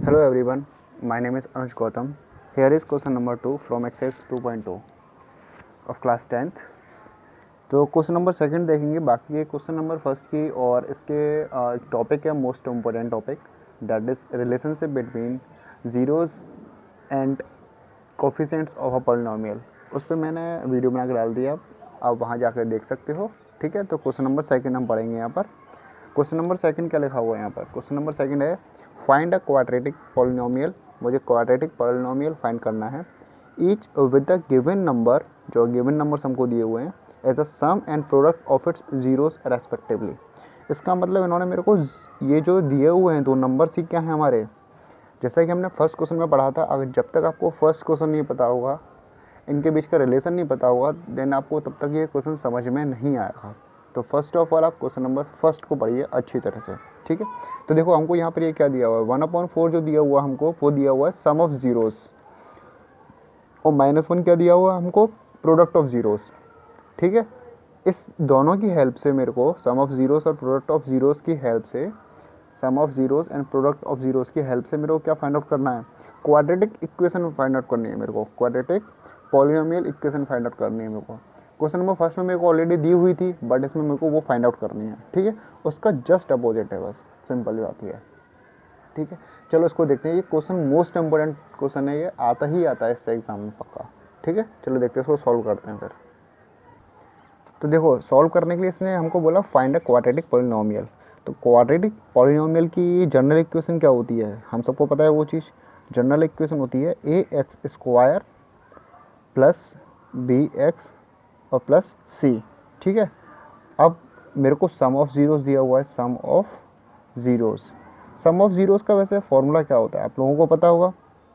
Hello everyone, my name is Anuj Gautam. Here is question number 2 from exercise 2.2 of class 10th. तो question number second देखेंगे, बाकी ये question number first की और इसके topic है most important topic, that is relationship between zeros and coefficients of a polynomial. उस पर मैंने वीडियो बना के डाल दिया, आप वहाँ जाकर देख सकते हो। ठीक है, तो क्वेश्चन नंबर सेकंड हम पढ़ेंगे यहाँ पर। क्वेश्चन नंबर सेकंड क्या लिखा हुआ है यहाँ पर? क्वेश्चन नंबर सेकंड है फाइंड अ क्वाड्रेटिक पॉलिनोमियल। मुझे क्वाड्रेटिक पॉलिनोमियल फाइंड करना है, each with the given number, जो गिवन नंबर्स हमको दिए हुए हैं, as a sum and product of its zeros respectively. इसका मतलब इन्होंने मेरे को ये जो दिए हुए हैं दो नंबर्स ही क्या हैं हमारे, जैसा कि हमने फर्स्ट क्वेश्चन में पढ़ा था, अगर जब तक आपको फर्स्ट क्वेश्चन नहीं पता होगा, इनके बीच का रिलेशन नहीं पता होगा, देन आपको तब तक ये क्वेश्चन समझ में नहीं आएगा। तो फर्स्ट ऑफ ऑल आप क्वेश्चन नंबर फर्स्ट को पढ़िए अच्छी तरह से। ठीक है, तो देखो हमको यहाँ पर ये क्या दिया हुआ है, 1/4 जो दिया हुआ हमको, वो दिया हुआ है सम ऑफ ज़ीरोज़, और -1 क्या दिया हुआ है हमको, प्रोडक्ट ऑफ ज़ीरोज़। ठीक है, इस दोनों की हेल्प से मेरे को सम ऑफ ज़ीरोज़ और प्रोडक्ट ऑफ ज़ीरोज़ की हेल्प से, sum of zeros and product of zeros की हेल्प से मेरे को क्या फाइंड आउट करना है, क्वाड्रेटिक इक्वेशन फाइंड आउट करनी है मेरे को, quadratic polynomial equation find out करनी है मेरे को। क्वेश्चन नंबर फर्स्ट में मेरे को ऑलरेडी दी हुई थी, बट इसमें मेरे को वो फाइंड आउट करनी है। ठीक है, उसका जस्ट अपोजिट है, बस सिंपल बात है। ठीक है, चलो इसको देखते हैं। ये क्वेश्चन मोस्ट इंपॉर्टेंट क्वेश्चन है, ये आता ही आता है इससे एग्जाम में पक्का। ठीक है, चलो देखते हैं, इसको सॉल्व करते हैं फिर। तो देखो सॉल्व करने के लिए इसने हमको बोला फाइंड अ क्वाड्रेटिक पॉलिनोमियल। तो क्वाड्रेटिक पॉलिनोमियल की जनरल इक्वेशन क्या होती है, हम सबको पता है वो चीज़। जनरल इक्वेशन होती है ax² प्लस bx और प्लस c। ठीक है, अब मेरे को सम ऑफ ज़ीरोज़ दिया हुआ है, sum of zeros. Sum of zeros का वैसे फॉर्मूला क्या होता है आप लोगों को पता होगा।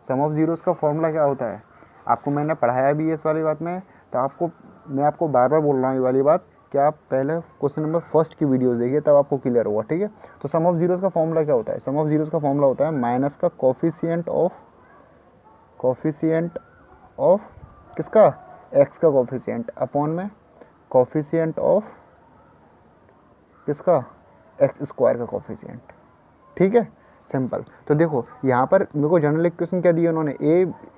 सम ऑफ ज़ीरोज़ का फॉर्मूला क्या होता है, आपको मैंने पढ़ाया भी है इस वाली बात में, तो मैं आपको बार बार बोल रहा हूँ ये वाली बात कि आप पहले क्वेश्चन नंबर फर्स्ट की वीडियोस देखिए, तब आपको क्लियर होगा। ठीक है, तो सम ऑफ ज़ीरोज़ का फॉर्मूला क्या होता है, सम ऑफ ज़ीरोज़ का फॉर्मूला होता है माइनस का कोफिशिएंट ऑफ किसका, एक्स का कोफिशिएंट, अपॉन में कोफिशिएंट ऑफ किसका, x² का कोफिशिएंट। ठीक है, सिंपल। तो देखो यहाँ पर मेरे को जनरल इक्वेशन क्या दी है उन्होंने,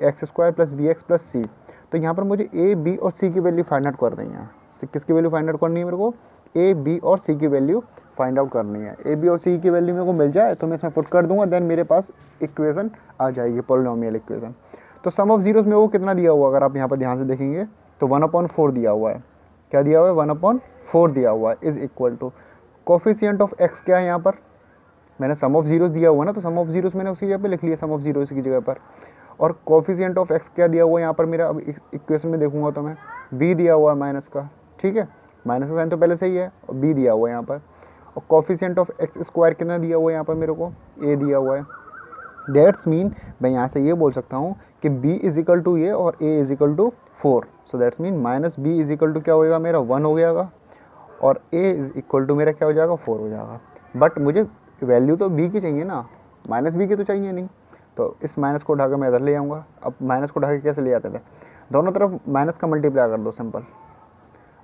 ax² plus bx plus c। तो यहाँ पर मुझे a, b और c की वैल्यू फाइंड आउट करनी है। किसकी वैल्यू फाइंड आउट करनी है मेरे को, a, b और c की वैल्यू फाइंड आउट करनी है। a, b और c की वैल्यू मेरे को मिल जाए तो मैं इसमें पुट कर दूंगा, देन मेरे पास इक्वेशन आ जाएगी, पॉलिनोमियल इक्वेशन। तो सम ऑफ ज़ीरोज़ में वो कितना दिया हुआ, अगर आप यहाँ पर ध्यान से देखेंगे तो 1/4 दिया हुआ है। क्या दिया हुआ है, 1/4 दिया हुआ है, is equal to coefficient of x क्या है यहाँ पर, मैंने सम ऑफ ज़ीरोज़ दिया हुआ ना, तो सम ऑफ ज़ीरोज़ मैंने उसकी जगह पे लिख लिया, सम ऑफ ज़ीरोज़ की जगह पर। और कोफिशिएंट ऑफ x क्या दिया हुआ है यहाँ पर मेरा, अब इक्वेशन में देखूंगा तो मैं b दिया हुआ है माइनस का। ठीक है, माइनस का साइन तो पहले से ही है, और b दिया हुआ है यहाँ पर। और कोफिशिएंट ऑफ x² कितना दिया हुआ है यहाँ पर मेरे को, a दिया हुआ है। दैट्स मीन मैं यहाँ से ये बोल सकता हूँ कि b इज इक्वल टू ये और a is equal to 4। So that's mean minus b is equal to क्या होएगा मेरा, 1 हो जाएगा, और a इज इक्वल टू मेरा क्या हो जाएगा, 4 हो जाएगा। बट मुझे वैल्यू तो b की चाहिए ना, माइनस b की तो चाहिए नहीं। तो इस माइनस को उठाकर मैं इधर ले आऊँगा। अब माइनस को उठा के कैसे ले आते थे, दोनों तरफ माइनस का मल्टीप्लाई कर दो, सिंपल।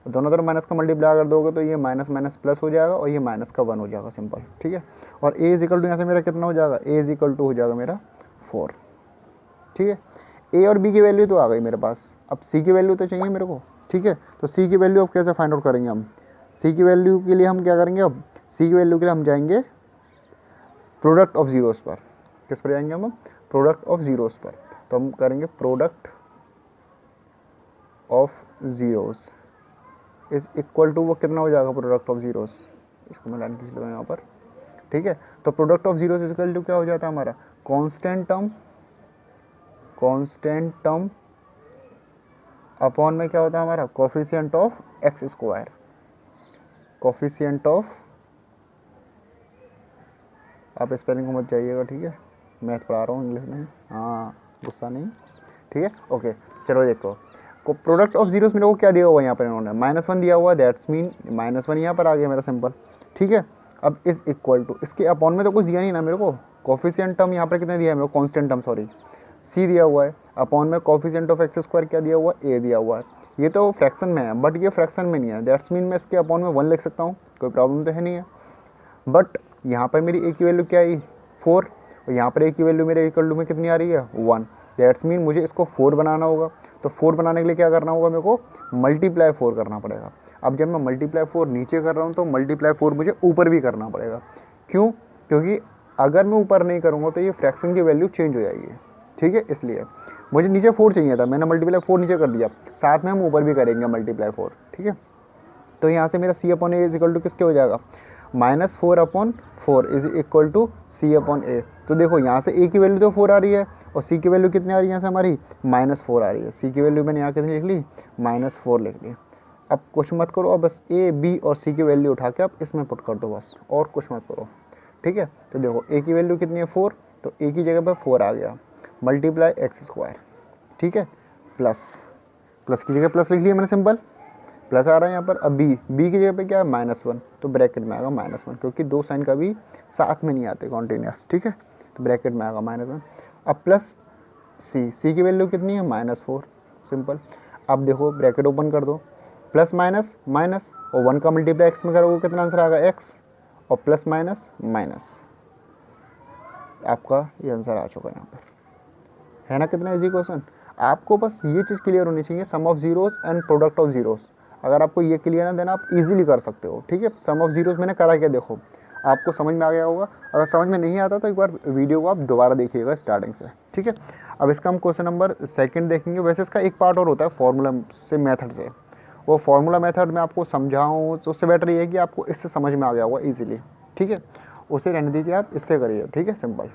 दोनों तरफ माइनस का मल्टीप्लाई कर दोगे तो ये माइनस माइनस प्लस हो जाएगा, और ये माइनस का 1 हो जाएगा, सिंपल। ठीक है, और a इज इक्वल टू यहाँ से मेरा कितना हो जाएगा, a इज इक्वल टू हो जाएगा मेरा 4। ठीक है, a और b की वैल्यू तो आ गई मेरे पास, अब c की वैल्यू तो चाहिए मेरे को। ठीक है, तो c की वैल्यू अब कैसे फाइंड आउट करेंगे हम, c की वैल्यू के लिए हम क्या करेंगे, अब c की वैल्यू के लिए हम जाएंगे प्रोडक्ट ऑफ ज़ीरोज़ पर। किस पर जाएंगे हम, प्रोडक्ट ऑफ ज़ीरोज़ पर। तो हम करेंगे product of zeros is equal to, वो कितना हो जाएगा प्रोडक्ट ऑफ ज़ीरोज़, इसको मैं लाइन खींच लेता हूँ यहाँ पर। ठीक है, तो product of zeros is equal to क्या हो जाता है हमारा, कांस्टेंट टर्म अपॉन में क्या होता है हमारा, coefficient of x², coefficient of, आप स्पेलिंग को मत जाइएगा। ठीक है, मैथ पढ़ा रहा हूँ, इंग्लिश नहीं, हाँ गुस्सा नहीं। ठीक है, ओके, चलो देखो को प्रोडक्ट ऑफ ज़ीरोज़ मेरे को क्या दिया हुआ है यहाँ पर इन्होंने, -1 दिया हुआ है, दैट्स मीन -1 यहाँ पर आ गया मेरा, सिंपल। ठीक है, अब इज इक्वल टू, इसके अपॉन में तो कुछ दिया नहीं ना मेरे को, कोफिशिएंट टर्म यहाँ पर कितने दिया है मेरे को, कॉन्स्टेंट टर्म सॉरी, c दिया हुआ है, अपॉन में कोफिशिएंट ऑफ x² क्या दिया हुआ है, a दिया हुआ है। ये तो फ्रैक्शन में है, बट ये फ्रैक्शन में नहीं है, दैट्स मीन मैं इसके अपॉन में 1 लिख सकता हूँ, कोई प्रॉब्लम तो है नहीं है। बट यहाँ पर मेरी a की वैल्यू क्या आई, 4, और यहाँ पर ए की वैल्यू मेरे इक्वल टू में कितनी आ रही है 1। दैट्स मीन मुझे इसको 4 बनाना होगा। तो 4 बनाने के लिए क्या करना होगा, मेरे को मल्टीप्लाई 4 करना पड़ेगा। अब जब मैं मल्टीप्लाई 4 नीचे कर रहा हूँ तो मल्टीप्लाई 4 मुझे ऊपर भी करना पड़ेगा। क्यों? क्योंकि अगर मैं ऊपर नहीं करूँगा तो ये फ्रैक्शन की वैल्यू चेंज हो जाएगी, ठीक है। इसलिए मुझे नीचे 4 चाहिए था, मैंने मल्टीप्लाई 4 नीचे कर दिया, साथ में हम ऊपर भी करेंगे मल्टीप्लाई 4, ठीक है। तो यहाँ से मेरा c upon a is equal to किसके हो जाएगा, -4/4 is equal to c upon a. तो देखो यहाँ से ए की वैल्यू तो 4 आ रही है और सी की वैल्यू कितनी आ रही है यहाँ से हमारी -4 आ रही है। सी की वैल्यू मैंने यहाँ कितनी लिख ली, -4 लिख ली। अब कुछ मत करो, अब बस ए बी और सी की वैल्यू उठा के आप इसमें पुट कर दो बस, और कुछ मत करो, ठीक है। तो देखो ए की वैल्यू कितनी है 4, तो ए की जगह पर 4 आ गया, मल्टीप्लाई x², ठीक है, प्लस की जगह प्लस लिख लिया मैंने, सिंपल प्लस आ रहा है यहाँ पर। अब बी की जगह पे क्या है -1, तो ब्रैकेट में आएगा -1, क्योंकि दो साइन कभी साथ में नहीं आते कॉन्टिन्यूस, ठीक है। तो ब्रैकेट में आएगा -1। अब प्लस सी की वैल्यू कितनी है -4, सिंपल। अब देखो ब्रैकेट ओपन कर दो, प्लस माइनस माइनस और 1 का मल्टीप्लाई x में करोगे कितना आंसर आएगा x, और प्लस माइनस माइनस, आपका ये आंसर आ चुका है यहाँ पर, है ना। कितना इजी क्वेश्चन। आपको बस ये चीज़ क्लियर होनी चाहिए, sum of zeros and product of zeros. अगर आपको ये क्लियर है देन आप इजीली कर सकते हो, ठीक है। सम ऑफ जीरोस मैंने करा क्या, देखो आपको समझ में आ गया होगा। अगर समझ में नहीं आता तो एक बार वीडियो को आप दोबारा देखिएगा स्टार्टिंग से, ठीक है। अब इसका हम क्वेश्चन नंबर 2 देखेंगे। वैसे इसका एक पार्ट और होता है फॉर्मूला से, मेथड से। वो फार्मूला मेथड में आपको समझाऊँ तो उससे बेटर ये है कि आपको इससे समझ में आ गया होगा ईजिली, ठीक है। उसे रहने दीजिए, आप इससे करिए, ठीक है, सिंपल।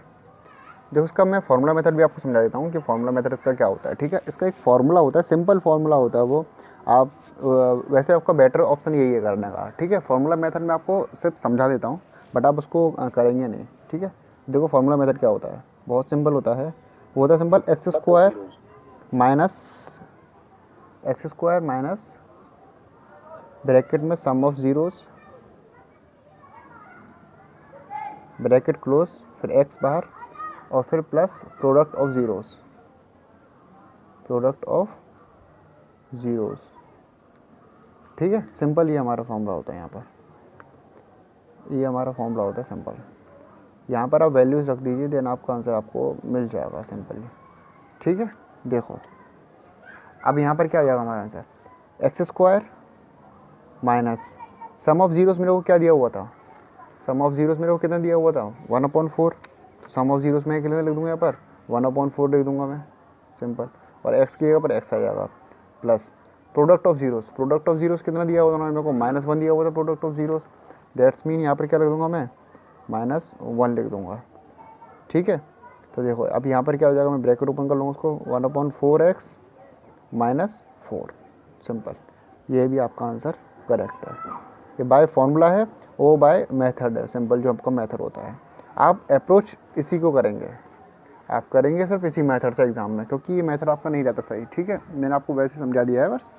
देखो इसका मैं फार्मूला मेथड भी आपको समझा देता हूँ कि फार्मूला मेथड इसका क्या होता है, ठीक है। इसका एक फार्मूला होता है, सिंपल फार्मूला होता है वो। आप वैसे आपका बेटर ऑप्शन यही है करने का, ठीक है। फार्मूला मेथड में आपको सिर्फ समझा देता हूँ, बट आप उसको करेंगे नहीं, ठीक है। देखो फार्मूला मेथड क्या होता है, बहुत सिंपल होता है। वो होता है सिंपल x² माइनस ब्रैकेट में सम ऑफ जीरोस, ब्रैकेट क्लोज, फिर x बाहर, और फिर प्लस प्रोडक्ट ऑफ ज़ीरोस, ठीक है। सिंपल ये हमारा फॉर्मूला होता है यहाँ पर, ये हमारा फॉर्मूला होता है सिंपल। यहाँ पर आप वैल्यूज़ रख दीजिए, देन आपका आंसर आपको मिल जाएगा सिंपली, ठीक है। देखो अब यहाँ पर क्या हो जाएगा हमारा answer, x² minus sum of zeros मेरे को क्या दिया हुआ था, सम ऑफ जीरोस मेरे को कितना दिया हुआ था 1/4। सम ऑफ जीरोस में कितना लिख दूंगा यहाँ पर 1/4 लिख दूंगा मैं, सिंपल। और x की जगह पर x आ जाएगा, प्लस प्रोडक्ट ऑफ जीरोस कितना दिया हुआ था मेरे को, -1 दिया हुआ था product of zeros. That's mean यहाँ पर क्या लिख दूंगा मैं, -1 लिख दूंगा, ठीक है। तो देखो अब यहाँ पर क्या हो जाएगा, मैं ब्रैकेट ओपन कर लूँगा उसको, 1/4x - 4, सिंपल। ये भी आपका आंसर करेक्ट है। ये बाय फॉर्मूला है, वो बाय मेथड है, सिंपल जो आपका मेथड होता है। आप अप्रोच इसी को करेंगे, आप करेंगे सिर्फ इसी मेथड से एग्जाम में, क्योंकि ये मेथड आपका नहीं रहता सही, ठीक है। मैंने आपको वैसे समझा दिया है बस।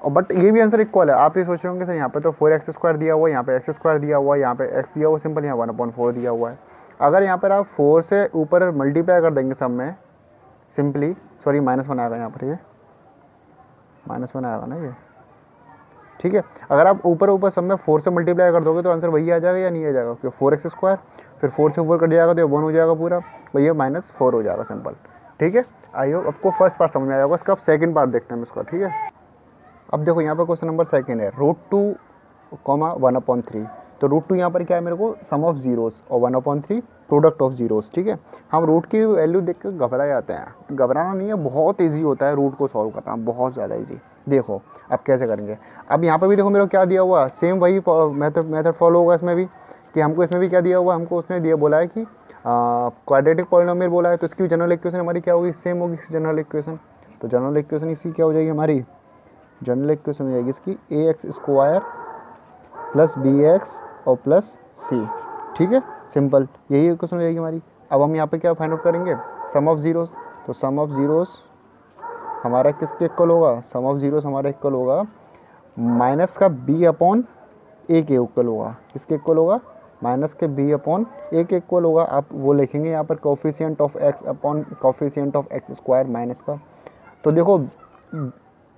और बट ये भी आंसर इक्वल है। आप ये सोच रहे होंगे सर यहाँ पे तो 4x² दिया हुआ है, यहाँ पे x² दिया हुआ है, यहाँ पे x दिया हुआ, सिंपल यहाँ 1/4 दिया हुआ है। अगर यहाँ पर आप 4 से ऊपर मल्टीप्लाई कर देंगे सब में, सिंपली सॉरी -1 आएगा यहाँ पर, ये -1 आएगा ना ये, ठीक है। अगर आप ऊपर सब में 4 से मल्टीप्लाई कर दोगे तो आंसर वही आ जाएगा या नहीं आ जाएगा, क्योंकि 4x², फिर 4 से 4 कट जाएगा तो ये 1 हो जाएगा पूरा, भैया -4 हो जाएगा, सिंपल, ठीक है। आई होप आपको फर्स्ट पार्ट समझ में आया होगा। इसका आप सेकंड पार्ट देखते हैं इसका, ठीक है। अब देखो यहाँ पर क्वेश्चन नंबर 2 है, √2, 1/3। तो √2 यहाँ पर क्या है मेरे को, सम ऑफ जीरोस, और 1/3 प्रोडक्ट ऑफ जीरोस, ठीक है। हम रूट की वैल्यू देख कर घबरा जाते हैं, घबराना नहीं है, बहुत ईजी होता है रूट को सॉल्व करना, बहुत ज़्यादा ईजी। देखो अब कैसे करेंगे। अब यहाँ पर भी देखो मेरे को क्या दिया हुआ, सेम वही मेथड फॉलो होगा इसमें भी, कि हमको इसमें भी क्या दिया हुआ, हमको उसने दिया बोला है कि क्वाड्रेटिक पॉलिनोमियल बोला है, तो इसकी जनरल इक्वेशन हमारी क्या होगी, सेम होगी जनरल इक्वेशन। तो जनरल इक्वेशन इसकी क्या हो जाएगी हमारी, जनरल इक्वेशन हो जाएगी इसकी ax² + bx और प्लस c, ठीक है, सिंपल यही इक्वेशन हो जाएगी हमारी। अब हम यहाँ पे क्या फाइंड आउट करेंगे, सम ऑफ जीरोस। तो सम ऑफ जीरोस हमारा किसके इक्वल होगा, सम ऑफ जीरोस हमारा इक्वल होगा माइनस का b/a के इक्वल होगा, किसके इक्वल होगा, माइनस के b/a के इक्वल होगा। आप वो लिखेंगे यहाँ पर coefficient of x upon coefficient of x² minus का। तो देखो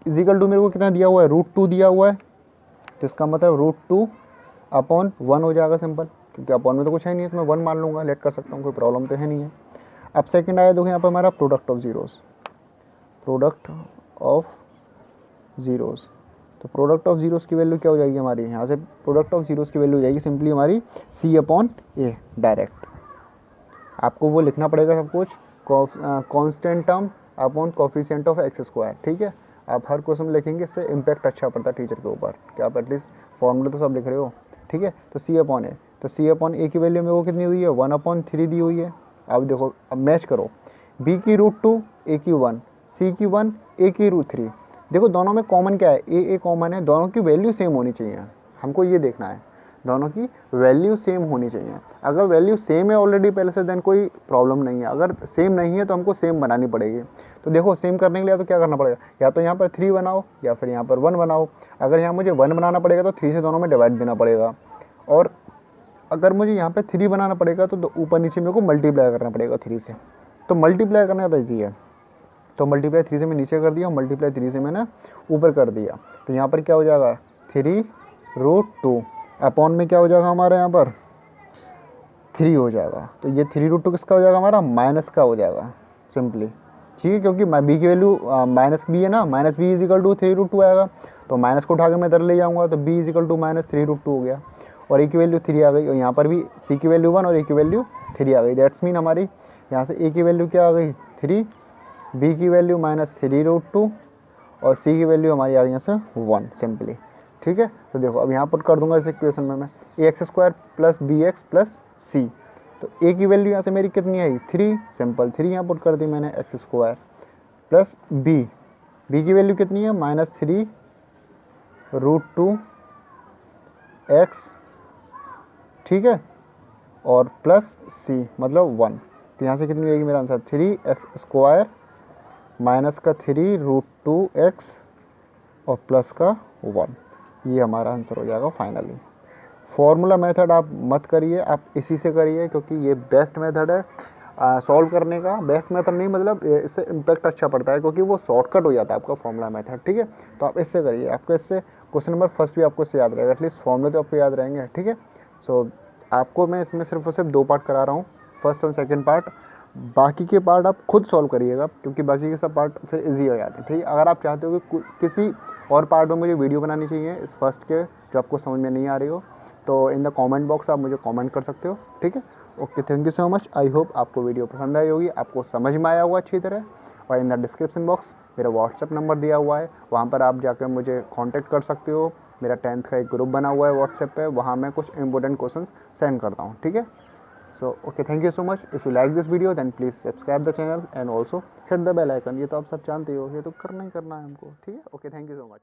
इजिकल टू मेरे को कितना दिया हुआ है, √2 दिया हुआ है, तो इसका मतलब √2/1 हो जाएगा, सिंपल। क्योंकि अपॉन में तो कुछ है नहीं है, तो मैं 1 मान लूँगा, लेट कर सकता हूँ, कोई प्रॉब्लम तो है नहीं है। अब सेकंड आया देखो यहाँ पर हमारा product of zeros, product of zeros. तो प्रोडक्ट ऑफ ज़ीरोज़ की वैल्यू क्या हो जाएगी हमारी, यहाँ से प्रोडक्ट ऑफ ज़ीरोज़ की वैल्यू हो जाएगी सिंपली हमारी C/A डायरेक्ट। आपको वो लिखना पड़ेगा सब कुछ, constant term upon coefficient of x square, ठीक है। आप हर क्वेश्चन लिखेंगे, इससे इम्पैक्ट अच्छा पड़ता है टीचर के ऊपर, कि आप एटलीस्ट फॉर्मूले तो सब लिख रहे हो, ठीक है। तो C/A, तो C/A की वैल्यू में वो कितनी हुई है, 1/3 दी हुई है। अब देखो, अब मैच करो, B की √2, A की 1, C की 1, A की √3। देखो दोनों में कॉमन क्या है, A कॉमन है, दोनों की वैल्यू सेम होनी चाहिए, हमको ये देखना है, दोनों की वैल्यू सेम होनी चाहिए। अगर वैल्यू सेम है ऑलरेडी पहले से, देन कोई प्रॉब्लम नहीं है। अगर सेम नहीं है तो हमको सेम बनानी पड़ेगी। तो देखो सेम करने के लिए तो क्या करना पड़ेगा, या तो यहाँ पर 3 बनाओ या फिर यहाँ पर 1 बनाओ। अगर यहाँ मुझे 1 बनाना पड़ेगा तो 3 से दोनों में डिवाइड देना पड़ेगा, और अगर मुझे यहाँ पे 3 बनाना पड़ेगा तो ऊपर नीचे मेरे को मल्टीप्लाई करना पड़ेगा 3 से। तो मल्टीप्लाई करना ज़्यादा ईजी है, तो मल्टीप्लाई 3 से मैं नीचे कर दिया, मल्टीप्लाई 3 से मैंने ऊपर कर दिया। तो यहाँ पर क्या हो जाएगा, 3√2 अपॉन में क्या हो जाएगा हमारा यहाँ पर 3 हो जाएगा। तो ये 3√2 किसका हो जाएगा, हमारा माइनस का हो जाएगा सिंपली, ठीक है। क्योंकि b की वैल्यू माइनस b है ना, minus b is equal to 3√2 आएगा, तो माइनस को उठा के मैं इधर ले जाऊँगा, तो b is equal to minus 3√2 हो गया। और a की वैल्यू 3 आ गई, और यहाँ पर भी c की वैल्यू 1 और a की वैल्यू 3 आ गई। दैट्स मीन हमारी यहाँ से a की वैल्यू क्या आ गई 3, b की वैल्यू माइनस 3√2 और c की वैल्यू हमारी आ गई यहाँ से 1 सिंपली, ठीक है। तो देखो अब यहाँ पर कर दूंगा इस इक्वेशन में मैं ax² plus bx plus c। तो a की वैल्यू यहाँ से मेरी कितनी आई 3, सिंपल 3 यहाँ पुट कर दी मैंने, x² प्लस b की वैल्यू कितनी है माइनस 3√2 x, ठीक है, और प्लस c मतलब 1। तो यहाँ से कितनी आएगी मेरा आंसर 3x² माइनस का 3√2 x और प्लस का 1। ये हमारा आंसर हो जाएगा फाइनली। फॉर्मूला मेथड आप मत करिए, आप इसी से करिए, क्योंकि ये बेस्ट मेथड है सॉल्व करने का। बेस्ट मेथड नहीं मतलब इससे इम्पैक्ट अच्छा पड़ता है, क्योंकि वो शॉर्टकट हो जाता है आपका फॉर्मूला मेथड, ठीक है। तो आप इससे करिए, आपको इससे क्वेश्चन नंबर फर्स्ट भी आपको इससे याद रहेगा, एटलीस्ट फॉर्मूले तो आपको याद रहेंगे, ठीक है। सो आपको मैं इसमें सिर्फ और सिर्फ 2 पार्ट करा रहा हूँ, फर्स्ट और सेकेंड पार्ट। बाकी के पार्ट आप खुद सॉल्व करिएगा, क्योंकि बाकी के सब पार्ट फिर इजी हो जाते हैं, ठीक है। अगर आप चाहते हो कि किसी और पार्ट में मुझे वीडियो बनानी चाहिए इस फर्स्ट के, जो आपको समझ में नहीं आ रही हो, तो इन द कमेंट बॉक्स आप मुझे कमेंट कर सकते हो, ठीक है। Okay, thank you so much. I hope आपको वीडियो पसंद आई होगी, आपको समझ में आया होगा अच्छी तरह। और इन द डिस्क्रिप्शन बॉक्स मेरा व्हाट्सअप नंबर दिया हुआ है, वहाँ पर आप जाकर मुझे कॉन्टैक्ट कर सकते हो। मेरा 10th का एक ग्रुप बना हुआ है व्हाट्सएप पे, वहाँ मैं कुछ इंपॉर्टेंट क्वेश्चंस सेंड करता हूँ, ठीक है। So okay, thank you so much. If you like this video then please subscribe the channel and also hit the bell icon. ये तो आप सब जानते हो, ये तो करना ही करना है हमको, ठीक है। Okay, thank you so much.